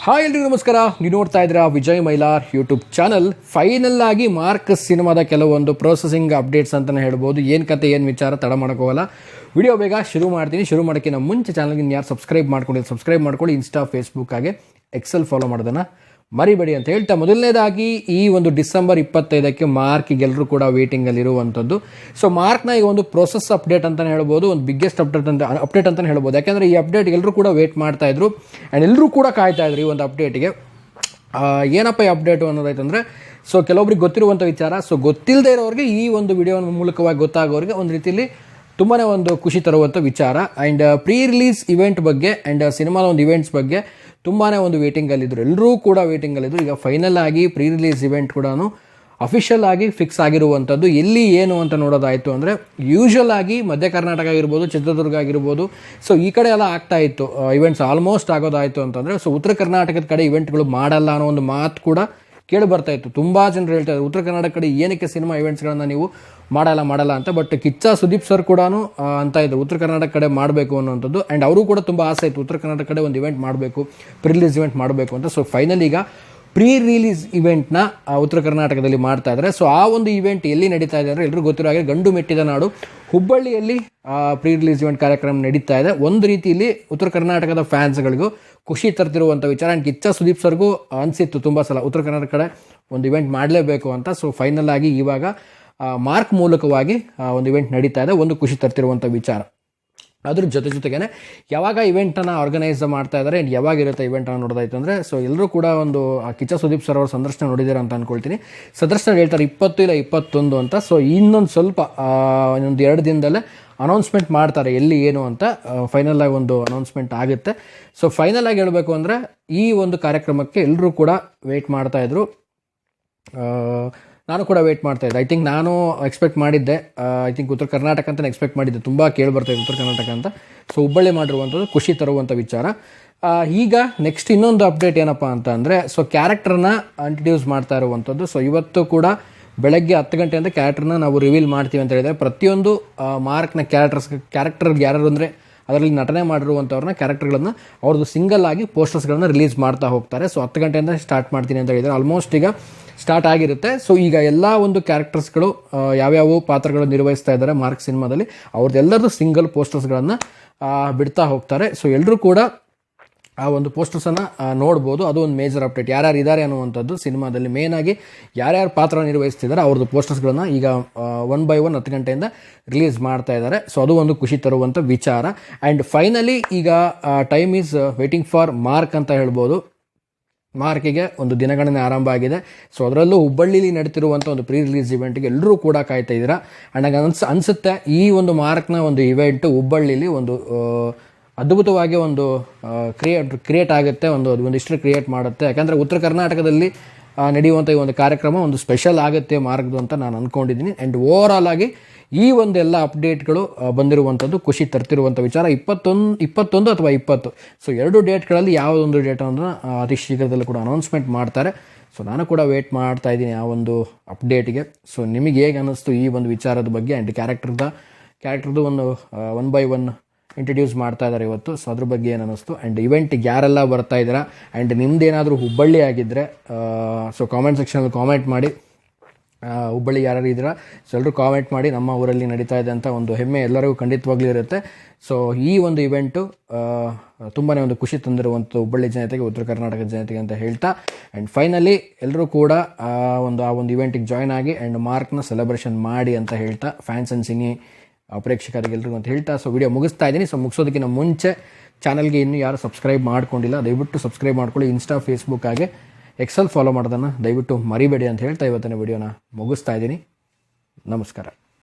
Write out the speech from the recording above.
Hi ಎಲ್ರಿಗೂ ನಮಸ್ಕಾರ. ನೀವು ನೋಡ್ತಾ ಇದ್ದೀರಾ Vijay Mylar YouTube channel. Final ಆಗಿ ಮಾರ್ಕ್ ಸಿನಿಮಾದ ಕೆಲವೊಂದು ಪ್ರೊಸೆಸಿಂಗ್ ಅಪ್ಡೇಟ್ಸ್ ಅಂತಲೇ ಹೇಳ್ಬೋದು. ಏನು ಕತೆ ಏನು ವಿಚಾರ ತಡ ಮಾಡೋಕ್ಕೋಗಲ್ಲ, ವಿಡಿಯೋ ಬೇಗ ಶುರು ಮಾಡ್ತೀನಿ. ಶುರು ಮಾಡೋಕ್ಕಿಂತ ಮುಂಚೆ ಚಾನಲ್ಗೆ ಯಾರು ಸಬ್ಸ್ಕ್ರೈಬ್ ಮಾಡ್ಕೊಳ್ಳಿ. ಇನ್ಸ್ಟಾ ಫೇಸ್ಬುಕ್ ಹಾಗೆ ಎಕ್ಸೆಲ್ ಫಾಲೋ ಮಾಡೋದನ್ನು ಮರಿಬೇಡಿ ಅಂತ ಹೇಳ್ತಾ, ಮೊದಲನೇದಾಗಿ ಈ ಒಂದು ಡಿಸೆಂಬರ್ 25ಕ್ಕೆ ಮಾರ್ಕ್ಗೆ ಎಲ್ಲರೂ ಕೂಡ ವೇಟಿಂಗಲ್ಲಿ ಇರುವಂಥದ್ದು. ಸೊ ಮಾರ್ಕ್ನ ಈಗ ಒಂದು ಪ್ರೊಸೆಸ್ ಅಪ್ಡೇಟ್ ಅಂತಲೇ ಹೇಳ್ಬೋದು, ಒಂದು ಬಿಗ್ಗೆಸ್ಟ್ ಅಪ್ಡೇಟ್ ಅಂತಲೇ ಹೇಳ್ಬೋದು. ಯಾಕೆಂದರೆ ಈ ಅಪ್ಡೇಟ್ ಎಲ್ಲರೂ ಕೂಡ ವೇಟ್ ಮಾಡ್ತಾ ಇದ್ರು ಆ್ಯಂಡ್ ಎಲ್ಲರೂ ಕೂಡ ಕಾಯ್ತಾ ಇದ್ರು ಈ ಒಂದು ಅಪ್ಡೇಟಿಗೆ. ಏನಪ್ಪ ಈ ಅಪ್ಡೇಟು ಅನ್ನೋದಾಯ್ತಂದರೆ, ಸೊ ಕೆಲವೊಬ್ರಿಗೆ ಗೊತ್ತಿರುವಂಥ ವಿಚಾರ, ಸೊ ಗೊತ್ತಿಲ್ಲದೆ ಇರೋರಿಗೆ ಈ ಒಂದು ವಿಡಿಯೋ ಮೂಲಕವಾಗಿ ಗೊತ್ತಾಗೋರಿಗೆ ಒಂದು ರೀತಿಯಲ್ಲಿ ತುಂಬಾ ಒಂದು ಖುಷಿ ತರುವಂಥ ವಿಚಾರ. ಆ್ಯಂಡ್ ಪ್ರೀ ರಿಲೀಸ್ ಇವೆಂಟ್ ಬಗ್ಗೆ ಆ್ಯಂಡ್ ಸಿನಿಮಾದ ಒಂದು ಇವೆಂಟ್ಸ್ ಬಗ್ಗೆ ತುಂಬಾ ಒಂದು ವೇಟಿಂಗಲ್ಲಿದ್ದರು, ಎಲ್ಲರೂ ಕೂಡ ವೇಟಿಂಗಲ್ಲಿದ್ದರು. ಈಗ ಫೈನಲ್ ಆಗಿ ಪ್ರೀ ರಿಲೀಸ್ ಇವೆಂಟ್ ಕೂಡ ಅಫಿಷಿಯಲ್ ಆಗಿ ಫಿಕ್ಸ್ ಆಗಿರುವಂಥದ್ದು. ಎಲ್ಲಿ ಏನು ಅಂತ ನೋಡೋದಾಯಿತು ಅಂದರೆ, ಯೂಶ್ವಲ್ ಆಗಿ ಮಧ್ಯ ಕರ್ನಾಟಕ ಆಗಿರ್ಬೋದು, ಚಿತ್ರದುರ್ಗ ಆಗಿರ್ಬೋದು, ಸೊ ಈ ಕಡೆ ಎಲ್ಲ ಆಗ್ತಾ ಇತ್ತು ಇವೆಂಟ್ಸ್ ಆಲ್ಮೋಸ್ಟ್ ಆಗೋದಾಯಿತು ಅಂತಂದರೆ. ಸೊ ಉತ್ತರ ಕರ್ನಾಟಕದ ಕಡೆ ಇವೆಂಟ್ಗಳು ಮಾಡಲ್ಲ ಅನ್ನೋ ಒಂದು ಮಾತು ಕೂಡ ಕೇಳಿ ಬರ್ತಾ ಇತ್ತು. ತುಂಬ ಜನರು ಹೇಳ್ತಾ ಇದ್ರು ಉತ್ತರ ಕರ್ನಾಟಕ ಕಡೆ ಏನಕ್ಕೆ ಸಿನಿಮಾ ಇವೆಂಟ್ಸ್ಗಳನ್ನು ನೀವು ಮಾಡಲ್ಲ ಅಂತ. ಬಟ್ ಕಿಚ್ಚ ಸುದೀಪ್ ಸರ್ ಕೂಡ ಅಂತ ಇದ್ರು ಉತ್ತರ ಕರ್ನಾಟಕ ಕಡೆ ಮಾಡಬೇಕು ಅನ್ನೋಂಥದ್ದು. ಆ್ಯಂಡ್ ಅವರು ಕೂಡ ತುಂಬ ಆಸೆ ಇತ್ತು ಉತ್ತರ ಕರ್ನಾಟಕ ಕಡೆ ಒಂದು ಇವೆಂಟ್ ಮಾಡಬೇಕು, ಪ್ರೀ ರಿಲೀಸ್ ಇವೆಂಟ್ ಮಾಡಬೇಕು ಅಂತ. ಸೊ ಫೈನಲ್ ಈಗ ಪ್ರೀ ರಿಲೀಸ್ ಇವೆಂಟ್ನ ಉತ್ತರ ಕರ್ನಾಟಕದಲ್ಲಿ ಮಾಡ್ತಾ ಇದ್ದಾರೆ. ಸೊ ಆ ಒಂದು ಇವೆಂಟ್ ಎಲ್ಲಿ ನಡೀತಾ ಇದೆ ಅಂದರೆ, ಎಲ್ಲರೂ ಗೊತ್ತಿರೋ ಹಾಗೆ ಗಂಡು ಮೆಟ್ಟಿದ ನಾಡು ಹುಬ್ಬಳ್ಳಿಯಲ್ಲಿ ಪ್ರೀ ರಿಲೀಸ್ ಇವೆಂಟ್ ಕಾರ್ಯಕ್ರಮ ನಡೀತಾ ಇದೆ. ಒಂದು ರೀತಿಯಲ್ಲಿ ಉತ್ತರ ಕರ್ನಾಟಕದ ಫ್ಯಾನ್ಸ್ಗಳಿಗೂ ಖುಷಿ ತರ್ತಿರುವಂಥ ವಿಚಾರ. ಆ್ಯಂಡ್ ಕಿಚ್ಚ ಸುದೀಪ್ ಸರ್ಗೂ ಅನಿಸಿತ್ತು ತುಂಬ ಸಲ ಉತ್ತರ ಕರ್ನಾಟಕ ಕಡೆ ಒಂದು ಇವೆಂಟ್ ಮಾಡಲೇಬೇಕು ಅಂತ. ಸೊ ಫೈನಲ್ ಆಗಿ ಇವಾಗ ಮಾರ್ಕ್ ಮೂಲಕವಾಗಿ ಒಂದು ಇವೆಂಟ್ ನಡೀತಾ ಇದೆ, ಒಂದು ಖುಷಿ ತರ್ತಿರುವಂಥ ವಿಚಾರ. ಅದ್ರ ಜೊತೆಗೇನೆ ಯಾವಾಗ ಇವೆಂಟನ್ನು ಆರ್ಗನೈಸ್ ಮಾಡ್ತಾ ಇದ್ದಾರೆ ಆ್ಯಂಡ್ ಯಾವಾಗ ಇರುತ್ತೆ ಇವೆಂಟನ್ನು ನೋಡೋದಾಯ್ತು ಅಂದರೆ, ಸೊ ಎಲ್ಲರೂ ಕೂಡ ಒಂದು ಕಿಚ್ಚ ಸುದೀಪ್ ಸರ್ ಅವರ ಸಂದರ್ಶನ ನೋಡಿದ್ದೀರಾ ಅಂತ ಅಂದ್ಕೊಳ್ತೀನಿ. ಸಂದರ್ಶನ ಹೇಳ್ತಾರೆ 20 ಇಲ್ಲ 21 ಅಂತ. ಸೊ ಇನ್ನೊಂದು ಸ್ವಲ್ಪ ಇನ್ನೊಂದು 2 ದಿನದಲ್ಲೇ ಅನೌನ್ಸ್ಮೆಂಟ್ ಮಾಡ್ತಾರೆ ಎಲ್ಲಿ ಏನು ಅಂತ. ಫೈನಲ್ ಆಗಿ ಒಂದು ಅನೌನ್ಸ್ಮೆಂಟ್ ಆಗುತ್ತೆ. ಸೊ ಫೈನಲ್ ಆಗಿ ಹೇಳಬೇಕು ಅಂದರೆ, ಈ ಒಂದು ಕಾರ್ಯಕ್ರಮಕ್ಕೆ ಎಲ್ಲರೂ ಕೂಡ ವೆಯ್ಟ್ ಮಾಡ್ತಾಯಿದ್ರು. ನಾನು ಕೂಡ ವೆಯ್ಟ್ ಮಾಡ್ತಾಯಿದ್ದೆ. ಐ ಥಿಂಕ್ ನಾನು ಎಕ್ಸ್ಪೆಕ್ಟ್ ಮಾಡಿದ್ದೆ, ಉತ್ತರ ಕರ್ನಾಟಕ ಅಂತ ಎಕ್ಸ್ಪೆಕ್ಟ್ ಮಾಡಿದ್ದೆ. ತುಂಬ ಕೇಳಿಬರ್ತಾಯಿದೆ ಉತ್ತರ ಕರ್ನಾಟಕ ಅಂತ. ಸೊ ಹುಬ್ಬಳ್ಳಿ ಮಾಡಿರುವಂಥದ್ದು ಖುಷಿ ತರುವಂಥ ವಿಚಾರ. ಈಗ ನೆಕ್ಸ್ಟ್ ಇನ್ನೊಂದು ಅಪ್ಡೇಟ್ ಏನಪ್ಪ ಅಂತ ಅಂದರೆ, ಸೊ ಕ್ಯಾರೆಕ್ಟರ್ನ ಇಂಟ್ರಡ್ಯೂಸ್ ಮಾಡ್ತಾ ಇರುವಂಥದ್ದು. ಸೊ ಇವತ್ತು ಕೂಡ ಬೆಳಗ್ಗೆ 10 ಗಂಟೆಯಿಂದ ಕ್ಯಾರೆಕ್ಟರ್ನ ನಾವು ರಿವೀಲ್ ಮಾಡ್ತೀವಿ ಅಂತ ಹೇಳಿದರೆ, ಪ್ರತಿಯೊಂದು ಮಾರ್ಕ್ನ ಕ್ಯಾರೆಕ್ಟರ್ ಯಾರು ಅಂದರೆ ಅದರಲ್ಲಿ ನಟನೆ ಮಾಡಿರುವಂಥವ್ರನ್ನ ಕ್ಯಾರೆಕ್ಟರ್ಗಳನ್ನು ಅವ್ರದ್ದು ಸಿಂಗಲ್ ಆಗಿ ಪೋಸ್ಟರ್ಸ್ಗಳನ್ನು ರಿಲೀಸ್ ಮಾಡ್ತಾ ಹೋಗ್ತಾರೆ. ಸೊ 10 ಗಂಟೆಯಿಂದ ಸ್ಟಾರ್ಟ್ ಮಾಡ್ತೀನಿ ಅಂತ ಹೇಳಿದರೆ ಆಲ್ಮೋಸ್ಟ್ ಈಗ ಸ್ಟಾರ್ಟ್ ಆಗಿರುತ್ತೆ. ಸೊ ಈಗ ಎಲ್ಲ ಒಂದು ಕ್ಯಾರೆಕ್ಟರ್ಸ್ಗಳು ಯಾವ್ಯಾವ ಪಾತ್ರಗಳು ನಿರ್ವಹಿಸ್ತಾ ಇದ್ದಾರೆ ಮಾರ್ಕ್ ಸಿನಿಮಾದಲ್ಲಿ, ಅವ್ರದ್ದೆಲ್ಲರದ್ದು ಸಿಂಗಲ್ ಪೋಸ್ಟರ್ಸ್ಗಳನ್ನು ಬಿಡ್ತಾ ಹೋಗ್ತಾರೆ. ಸೊ ಎಲ್ಲರೂ ಕೂಡ ಆ ಒಂದು ಪೋಸ್ಟರ್ಸನ್ನು ನೋಡ್ಬೋದು. ಅದು ಒಂದು ಮೇಜರ್ ಅಪ್ಡೇಟ್. ಯಾರ್ಯಾರು ಇದ್ದಾರೆ ಅನ್ನುವಂಥದ್ದು ಸಿನಿಮಾದಲ್ಲಿ ಮೇಯ್ನಾಗಿ ಯಾರ್ಯಾರು ಪಾತ್ರ ನಿರ್ವಹಿಸ್ತಿದ್ದಾರೆ ಅವ್ರದ್ದು ಪೋಸ್ಟರ್ಸ್ಗಳನ್ನು ಈಗ 1 by 1 10 ಗಂಟೆಯಿಂದ ರಿಲೀಸ್ ಮಾಡ್ತಾ ಇದ್ದಾರೆ. ಸೊ ಅದು ಒಂದು ಖುಷಿ ತರುವಂಥ ವಿಚಾರ. ಆ್ಯಂಡ್ ಫೈನಲಿ ಈಗ time is waiting for mark ಅಂತ ಹೇಳ್ಬೋದು. ಮಾರ್ಕಿಗೆ ಒಂದು ದಿನಗಣನೆ ಆರಂಭ ಆಗಿದೆ. ಸೊ ಅದರಲ್ಲೂ ಹುಬ್ಬಳ್ಳಿಲಿ ನಡೀತಿರುವಂಥ ಒಂದು ಪ್ರೀ ರಿಲೀಸ್ ಇವೆಂಟ್ಗೆ ಎಲ್ಲರೂ ಕೂಡ ಕಾಯ್ತಾ ಇದ್ದೀರಾ. ಆ್ಯಂಡ್ ನಂಗೆ ಅನಿಸುತ್ತೆ ಈ ಒಂದು ಮಾರ್ಕ್ನ ಒಂದು ಇವೆಂಟು ಹುಬ್ಬಳ್ಳಿಲಿ ಒಂದು ಅದ್ಭುತವಾಗಿ ಒಂದು ಕ್ರಿಯೇಟ್ ಆಗುತ್ತೆ, ಒಂದು ಹಿಸ್ಟ್ರಿ ಕ್ರಿಯೇಟ್ ಮಾಡುತ್ತೆ. ಯಾಕಂದರೆ ಉತ್ತರ ಕರ್ನಾಟಕದಲ್ಲಿ ನಡೆಯುವಂಥ ಈ ಒಂದು ಕಾರ್ಯಕ್ರಮ ಒಂದು ಸ್ಪೆಷಲ್ ಆಗುತ್ತೆ ಮಾರ್ಕ್ದು ಅಂತ ನಾನು ಅಂದ್ಕೊಂಡಿದ್ದೀನಿ. ಆ್ಯಂಡ್ ಓವರಾಲ್ ಆಗಿ ಈ ಒಂದೆಲ್ಲ ಅಪ್ಡೇಟ್ಗಳು ಬಂದಿರುವಂಥದ್ದು ಖುಷಿ ತರ್ತಿರುವಂಥ ವಿಚಾರ. 21 ಅಥವಾ 20, ಸೊ 2 ಡೇಟ್ಗಳಲ್ಲಿ ಯಾವುದೊಂದು ಡೇಟನ್ನು ಅತಿ ಶೀಘ್ರದಲ್ಲೂ ಕೂಡ ಅನೌನ್ಸ್ಮೆಂಟ್ ಮಾಡ್ತಾರೆ. ಸೊ ನಾನು ಕೂಡ ವೇಟ್ ಮಾಡ್ತಾ ಇದ್ದೀನಿ ಆ ಒಂದು ಅಪ್ಡೇಟಿಗೆ. ಸೊ ನಿಮಗೆ ಹೇಗೆ ಅನ್ನಿಸ್ತು ಈ ಒಂದು ವಿಚಾರದ ಬಗ್ಗೆ? ಆ್ಯಂಡ್ ಕ್ಯಾರೆಕ್ಟರ್ದು ಒಂದು 1 by 1 ಇಂಟ್ರಡ್ಯೂಸ್ ಮಾಡ್ತಾ ಇದ್ದಾರೆ ಇವತ್ತು. ಸೊ ಅದ್ರ ಬಗ್ಗೆ ಏನು ಅನ್ನಿಸ್ತು? ಆ್ಯಂಡ್ ಇವೆಂಟಿಗೆ ಯಾರೆಲ್ಲ ಬರ್ತಾ ಇದ್ದೀರಾ? ಆ್ಯಂಡ್ ನಿಮ್ದೇನಾದರೂ ಹುಬ್ಬಳ್ಳಿ ಆಗಿದ್ದರೆ ಸೊ ಕಾಮೆಂಟ್ ಸೆಕ್ಷನಲ್ಲಿ ಕಾಮೆಂಟ್ ಮಾಡಿ. ಹುಬ್ಬಳ್ಳಿ ಯಾರು ಇದ್ದೀರಾ ಸೊ ಎಲ್ಲರೂ ಕಾಮೆಂಟ್ ಮಾಡಿ. ನಮ್ಮ ಊರಲ್ಲಿ ನಡೀತಾ ಇದೆ ಅಂತ ಒಂದು ಹೆಮ್ಮೆ ಎಲ್ಲರಿಗೂ ಖಂಡಿತವಾಗ್ಲೂ ಇರುತ್ತೆ. ಸೊ ಈ ಒಂದು ಇವೆಂಟು ತುಂಬಾ ಒಂದು ಖುಷಿ ತಂದಿರುವಂಥ ಹುಬ್ಬಳ್ಳಿ ಜನತೆಗೆ, ಉತ್ತರ ಕರ್ನಾಟಕದ ಜನತೆಗೆ ಅಂತ ಹೇಳ್ತಾ, ಆ್ಯಂಡ್ ಫೈನಲಿ ಎಲ್ಲರೂ ಕೂಡ ಆ ಒಂದು ಇವೆಂಟಿಗೆ ಜಾಯ್ನ್ ಆಗಿ ಆ್ಯಂಡ್ ಮಾರ್ಕ್ನ ಸೆಲೆಬ್ರೇಷನ್ ಮಾಡಿ ಅಂತ ಹೇಳ್ತಾ, ಫ್ಯಾನ್ಸ್ ಆ್ಯಂಡ್ ಸಿನಿ ಪ್ರೇಕ್ಷಕರಿಗೆಲ್ಲರಿಗೂ ಅಂತ ಹೇಳ್ತಾ ಸೊ ವಿಡಿಯೋ ಮುಗಿಸ್ತಾ ಇದ್ದೀನಿ. ಸೊ ಮುಗಿಸೋದಕ್ಕಿಂತ ಮುಂಚೆ ಚಾನಲ್ಗೆ ಇನ್ನೂ ಯಾರು ಸಬ್ಸ್ಕ್ರೈಬ್ ಮಾಡ್ಕೊಂಡಿಲ್ಲ ದಯವಿಟ್ಟು ಸಬ್ಸ್ಕ್ರೈಬ್ ಮಾಡ್ಕೊಳ್ಳಿ. ಇನ್ಸ್ಟಾ ಫೇಸ್ಬುಕ್ ಹಾಗೆ ಎಕ್ಸೆಲ್ ಫಾಲೋ ಮಾಡೋದನ್ನು ದಯವಿಟ್ಟು ಮರಿಬೇಡಿ ಅಂತ ಹೇಳ್ತಾ ಇವತ್ತಿನ ವಿಡಿಯೋನ ಮುಗಿಸ್ತಾ ಇದ್ದೀನಿ. ನಮಸ್ಕಾರ.